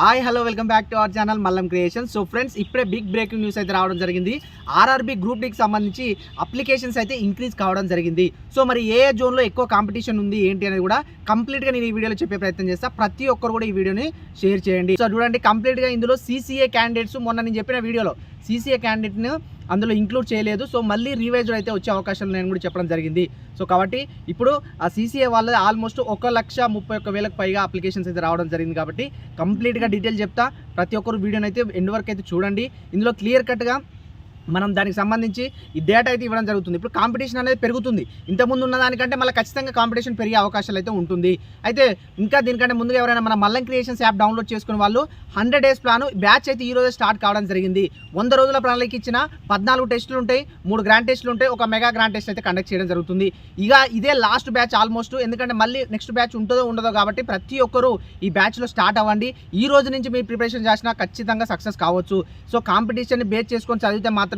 Hi hello welcome back to our channel Mallam creation. So friends, ఇప్పుడే big breaking news అయితే రావడం జరిగింది. RRB group డీకి సంబంధించి అప్లికేషన్స్ అయితే ఇంక్రీజ్ కావడం జరిగింది. సో మరి ఏ జోన్లో ఎక్కువ కాంపిటీషన్ ఉంది ఏంటి అనేది కూడా కంప్లీట్గా నేను ఈ వీడియోలో చెప్పే ప్రయత్నం చేస్తాను. ప్రతి ఒక్కరు కూడా ఈ వీడియోని షేర్ చేయండి. సో చూడండి, కంప్లీట్గా ఇందులో సీసీఏ క్యాండిడేట్స్ మొన్న నేను చెప్పిన వీడియోలో సీసీఏ క్యాండిడేట్ను అందులో ఇంక్లూడ్ చేయలేదు. సో మళ్ళీ రివైజ్డ్ అయితే వచ్చే అవకాశాలు నేను కూడా చెప్పడం జరిగింది. సో కాబట్టి ఇప్పుడు ఆ సీసీఏ వాళ్ళది ఆల్మోస్ట్ 1,31,000 పైగా అప్లికేషన్స్ అయితే రావడం జరిగింది. కాబట్టి కంప్లీట్గా డీటెయిల్ చెప్తా. ప్రతి ఒక్కరు వీడియోని అయితే ఎండ్ వరకు అయితే చూడండి. ఇందులో క్లియర్ కట్గా మనం దానికి సంబంధించి ఈ డేటా అయితే ఇవ్వడం జరుగుతుంది. ఇప్పుడు కాంపిటీషన్ అనేది పెరుగుతుంది. ఇంతకుముందు ఉన్న దానికంటే మళ్ళీ ఖచ్చితంగా కాంపిటీషన్ పెరిగే అవకాశాలు అయితే ఉంటుంది. అయితే ఇంకా దీనికంటే ముందుగా ఎవరైనా మన మల్లం క్రియేషన్స్ యాప్ డౌన్లోడ్ చేసుకునే వాళ్ళు 100 డేస్ ప్లాన్ బ్యాచ్ అయితే ఈ రోజే స్టార్ట్ కావడం జరిగింది. 100 రోజుల ప్రణాళిక ఇచ్చిన 14 టెస్టులు ఉంటాయి, 3 గ్రాండ్ టెస్టులు ఉంటాయి, ఒక మెగా గ్రాండ్ టెస్ట్ అయితే కండక్ట్ చేయడం జరుగుతుంది. ఇక ఇదే లాస్ట్ బ్యాచ్ ఆల్మోస్ట్, ఎందుకంటే మళ్ళీ నెక్స్ట్ బ్యాచ్ ఉంటుందో ఉండదో కాబట్టి ప్రతి ఒక్కరు ఈ బ్యాచ్లో స్టార్ట్ అవ్వండి. ఈ రోజు నుంచి మీరు ప్రిపరేషన్ చేసినా ఖచ్చితంగా సక్సెస్ కావచ్చు. సో కాంపిటీషన్ని బేస్ చేసుకొని చదివితే మాత్రమే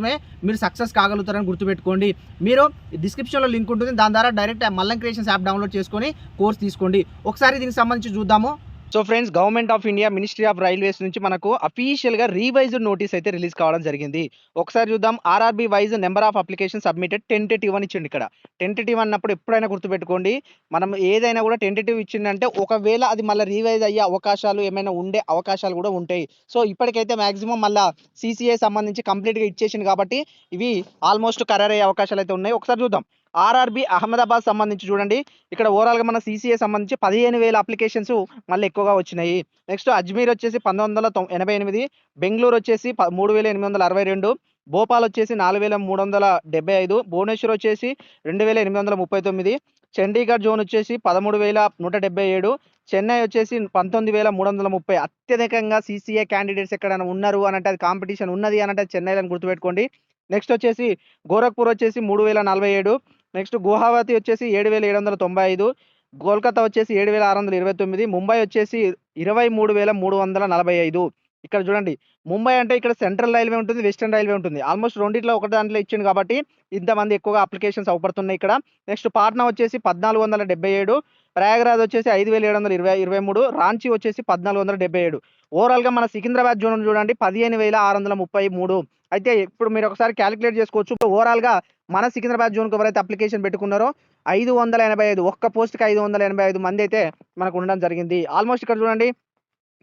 మీరు సక్సెస్ కాగలుగుతారని గుర్తుపెట్టుకోండి. మీరు డిస్క్రిప్షన్లో లింక్ ఉంటుంది, దాని ద్వారా direct Mallam creations app download చేసుకొని కోర్స్ తీసుకోండి. ఒకసారి దీనికి సంబంధించి చూద్దాము. So friends, government of India ministry of railways నుంచి మనకు అఫీషియల్గా రీవైజ్డ్ నోటీస్ అయితే రిలీజ్ కావడం జరిగింది. ఒకసారి చూద్దాం. RRB wise number of application submitted tentative అని ఇచ్చింది. ఇక్కడ టెంటేటివ్ అన్నప్పుడు ఎప్పుడైనా గుర్తుపెట్టుకోండి, మనం ఏదైనా కూడా టెంటేటివ్ ఇచ్చిందంటే ఒకవేళ అది మళ్ళీ రీవైజ్ అయ్యే అవకాశాలు ఏమైనా ఉండే అవకాశాలు కూడా ఉంటాయి. సో ఇప్పటికైతే మాక్సిమం మళ్ళీ సీసీఏ సంబంధించి కంప్లీట్గా ఇచ్చేసింది కాబట్టి ఇవి ఆల్మోస్ట్ ఖరారు అయ్యే అవకాశాలు అయితే ఉన్నాయి. ఒకసారి చూద్దాం. ఆర్ఆర్బీ అహ్మదాబాద్ సంబంధించి చూడండి, ఇక్కడ ఓవరాల్గా మన సీసీఏ సంబంధించి 15,000 అప్లికేషన్స్ మళ్ళీ ఎక్కువగా వచ్చినాయి. నెక్స్ట్ అజ్మీర్ వచ్చేసి 1988, బెంగళూరు వచ్చేసి 3,862, భోపాల్ వచ్చేసి 4,375, భువనేశ్వర్ వచ్చేసి 2,839, చండీగఢ్ జోన్ వచ్చేసి 13,177, చెన్నై వచ్చేసి 19,330. అత్యధికంగా సీసీఏ క్యాండిడేట్స్ ఎక్కడైనా ఉన్నారు అనంటే అది కాంపిటీషన్ ఉన్నది అనంటే చెన్నైలో గుర్తుపెట్టుకోండి. నెక్స్ట్ వచ్చేసి గోరఖ్పూర్ వచ్చేసి 3,047, నెక్స్ట్ గువాహతి వచ్చేసి 7,795, కోల్కతా వచ్చేసి 7,629, ముంబై వచ్చేసి 23,345. ఇక్కడ చూడండి, ముంబై అంటే ఇక్కడ సెంట్రల్ రైల్వే ఉంటుంది, వెస్టర్న్ రైల్వే ఉంటుంది. ఆల్మోస్ట్ రెండిట్లో ఒక దాంట్లో ఇచ్చింది కాబట్టి ఇంతమంది ఎక్కువగా అప్లికేషన్స్ అవపడుతున్నాయి ఇక్కడ. నెక్స్ట్ పాట్నా వచ్చేసి 1,477, ప్రయాగరాజ్ వచ్చేసి 5,723, రాంచీ వచ్చేసి 1,477. ఓవరాల్గా మన సికింద్రాబాద్ జోన్ చూడండి 15,633. అయితే ఇప్పుడు మీరు ఒకసారి క్యాలిక్యులేట్ చేసుకోవచ్చు. ఓవరాల్గా మన సికింద్రాబాద్ జోన్కి ఎవరైతే అప్లికేషన్ పెట్టుకున్నారో 585, ఒక్క పోస్ట్కి 585 మంది అయితే మనకు ఉండడం జరిగింది. ఆల్మోస్ట్ ఇక్కడ చూడండి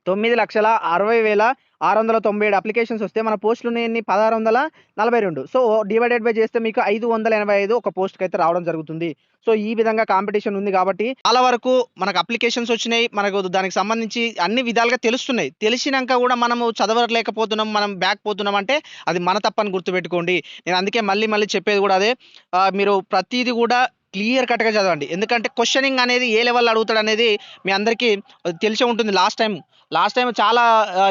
9,60,60,697 అప్లికేషన్స్ వస్తే మన పోస్టులు ఉన్నాయన్ని 1,642. సో డివైడెడ్ బై చేస్తే మీకు 585 ఒక పోస్ట్కి అయితే రావడం జరుగుతుంది. సో ఈ విధంగా కాంపిటీషన్ ఉంది కాబట్టి చాలా వరకు మనకు అప్లికేషన్స్ వచ్చినాయి. మనకు దానికి సంబంధించి అన్ని విధాలుగా తెలుస్తున్నాయి. తెలిసినాక కూడా మనము చదవలేకపోతున్నాం, మనం బ్యాక్ పోతున్నాం అంటే అది మన తప్పని గుర్తుపెట్టుకోండి. నేను అందుకే మళ్ళీ చెప్పేది కూడా అదే, మీరు ప్రతిదీ కూడా క్లియర్ కట్గా చదవండి. ఎందుకంటే క్వశ్చనింగ్ అనేది ఏ లెవెల్ అడుగుతాడు అనేది మీ అందరికీ తెలిసే ఉంటుంది. లాస్ట్ టైం చాలా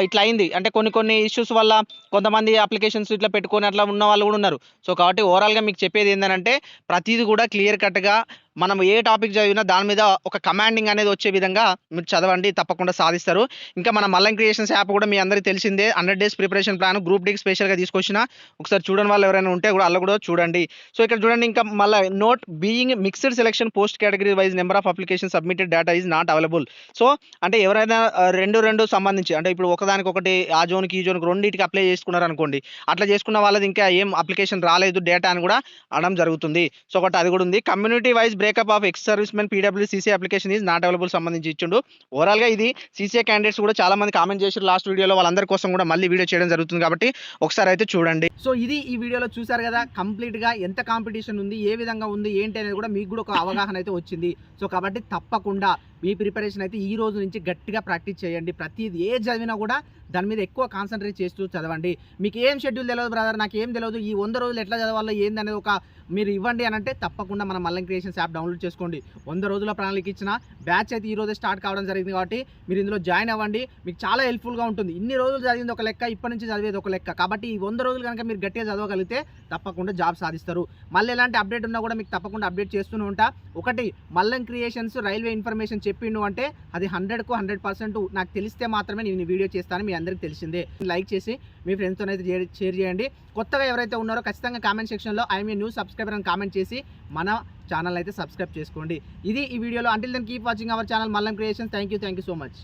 ఇట్లా అయింది. అంటే కొన్ని ఇష్యూస్ వల్ల కొంతమంది అప్లికేషన్స్ ఇట్లా పెట్టుకొని అట్లా ఉన్న వాళ్ళు కూడా ఉన్నారు. సో కాబట్టి ఓవరాల్గా మీకు చెప్పేది ఏంటంటే ప్రతిదీ కూడా క్లియర్ కట్గా మనం ఏ టాపిక్ చదివినా దాని మీద ఒక కమాండింగ్ అనేది వచ్చే విధంగా మీరు చదవండి, తప్పకుండా సాధిస్తారు. ఇంకా మన మల్లం క్రియేషన్స్ యాప్ కూడా మీ అందరికీ తెలిసిందే. 100 డేస్ ప్రిపరేషన్ ప్లాన్ గ్రూప్ డీకి స్పెషల్గా తీసుకొచ్చిన. ఒకసారి చూడని వాళ్ళు ఎవరైనా ఉంటే కూడా అలా కూడా చూడండి. సో ఇక్కడ చూడండి, ఇంకా మళ్ళీ note being mixed selection post category wise number of application submitted data is not available. So అంటే ఎవరైనా రెండు సంబంధించి అంటే ఇప్పుడు ఒకదానికొకటి ఆ జోన్కి ఈ జోన్కి రెండింటికి అప్లై చేసుకున్నారు అనుకోండి, అట్లా చేసుకున్న వాళ్ళది ఇంకా ఏం అప్లికేషన్ రాలేదు డేటా అని కూడా అనడం జరుగుతుంది. సో ఒకటి అది కూడా ఉంది. Community wise breakup of ex service men PW CC application is not available సంబంధించి ఇచ్చిండు. ఓవరాల్గా ఇది సీసీఏ క్యాండిడేట్స్ కూడా చాలా మంది కామెంట్ చేశారు లాస్ట్ వీడియోలో, వాళ్ళందరి కోసం కూడా మళ్ళీ వీడియో చేయడం జరుగుతుంది కాబట్టి ఒకసారి అయితే చూడండి. సో ఇది ఈ వీడియోలో చూసారు కదా, కంప్లీట్గా ఎంత కాంపిటీషన్ ఉంది, ఏ విధంగా ఉంది ఏంటి అనేది కూడా మీకు కూడా ఒక అవగాహన అయితే వచ్చింది. సో కాబట్టి తప్పకుండా మీ ప్రిపరేషన్ అయితే ఈ రోజు నుంచి గట్టిగా ప్రాక్టీస్ చేయండి. ప్రతిదీ ఏ చదివినా కూడా దాని మీద ఎక్కువ కాన్సన్ట్రేట్ చేస్తూ చదవండి. మీకు ఏం షెడ్యూల్ తెలియదు బ్రదర్, నాకు ఏం తెలియదు, ఈ 100 రోజులు ఎట్లా చదవాలో ఏందనేది ఒక మీరు ఇవ్వండి అని అంటే తప్పకుండా మన మల్లం క్రియేషన్స్ యాప్ డౌన్లోడ్ చేసుకోండి. 100 రోజుల ప్రణాళిక ఇచ్చిన బ్యాచ్ అయితే ఈ రోజే స్టార్ట్ కావడం జరిగింది కాబట్టి మీరు ఇందులో జాయిన్ అవ్వండి. మీకు చాలా హెల్ప్ఫుల్గా ఉంటుంది. ఇన్ని రోజులు చదివింది ఒక లెక్క, ఇప్పటి నుంచి చదివేది ఒక లెక్క. కాబట్టి ఈ 100 రోజులు కనుక మీరు గట్టిగా చదవగలిగితే తప్పకుండా జాబ్ సాధిస్తారు. మళ్ళీ ఎలాంటి అప్డేట్ ఉన్నా కూడా మీకు తప్పకుండా అప్డేట్ చేస్తూనే ఉంటా. ఒకటి, మల్లం క్రియేషన్స్ రైల్వే ఇన్ఫర్మేషన్ చెప్పిండు అంటే అది 100కు 100% నాకు తెలిస్తే మాత్రమే నేను ఈ వీడియో చేస్తాను. మీ అందరికీ తెలిసిందే. లైక్ చేసి మీ ఫ్రెండ్స్తో అయితే షేర్ చేయండి. కొత్తగా ఎవరైతే ఉన్నారో ఖచ్చితంగా కామెంట్ సెక్షన్లో ఐఎమ్ ఏ న్యూ సబ్స్క్రైబర్ అని కామెంట్ చేసి మన ఛానల్ అయితే సబ్స్క్రైబ్ చేసుకోండి. ఇది ఈ వీడియోలో. Until then keep watching our channel Mallam creations. Thank you so much.